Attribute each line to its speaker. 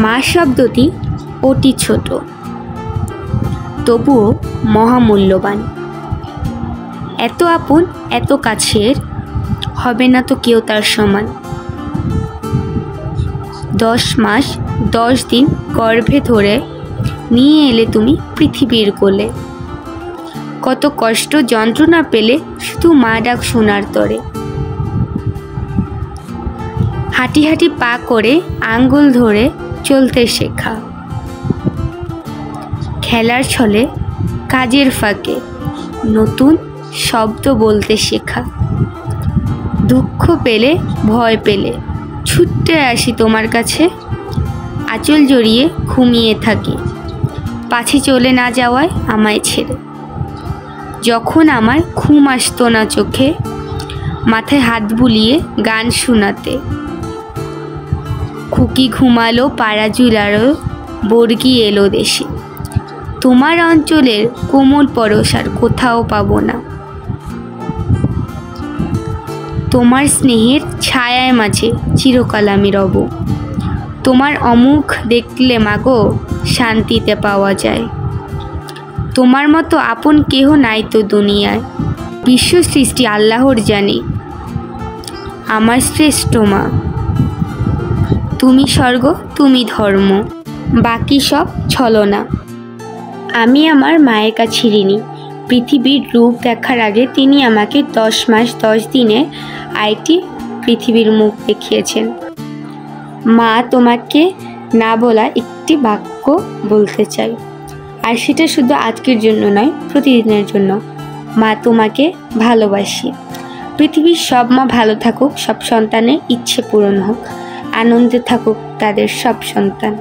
Speaker 1: মা শব্দটি অতি ছোট, তবুও মহামূল্যবান। এত আপন, এত কাছের, হবে না তো কেউ তার সমান। 10 মাস 10 দিন গর্ভে ধরে নিয়ে এলে তুমি পৃথিবীর কোলে। কত কষ্ট যন্ত্রণা পেলে শুধু মা ডাক শোনার তরে। হাঁটি হাঁটি পা করে আঙ্গুল ধরে চলতে শেখা, খেলার ছলে কাজের ফাঁকে নতুন শব্দ বলতে শেখা। দুঃখ পেলে ভয় পেলে ছুটতে আসি তোমার কাছে, আঁচল জড়িয়ে ঘুমিয়ে থাকি পাছে চলে না যাওয়ায় আমায় ছেড়ে। যখন আমার ঘুম আসতো না চোখে, মাথায় হাত বুলিয়ে গান শোনাতে। খুকি ঘুমালো পাড়া জুলারো, বর্গি এলো দেশে। তোমার অঞ্চলের কোমল পরশ আর কোথাও পাবো না। তোমার স্নেহের ছায়ায় মাঝে চিরকাল আমি রব। তোমার অমুখ দেখলে মাগো শান্তিতে পাওয়া যায়। তোমার মতো আপন কেহ নাই তো দুনিয়ায়, বিশ্ব সৃষ্টি আল্লাহর জানে আমার শ্রেষ্ঠ মা। তুমি স্বর্গ, তুমি ধর্ম, বাকি সব ছলনা। আমি আমার মায়ের কাছে ঋণী। পৃথিবীর রূপ দেখার আগে তিনি আমাকে 10 মাস 10 দিনে আইটি পৃথিবীর মুখ দেখিয়েছেন। মা, তোমাকে না বলা একটি বাক্য বলতে চাই, আর সেটা শুধু আজকের জন্য নয়, প্রতিদিনের জন্য। মা, তোমাকে ভালোবাসি। পৃথিবীর সব মা ভালো থাকুক, সব সন্তানের ইচ্ছে পূরণ হোক, আনন্দে থাকুক তাদের সব সন্তান।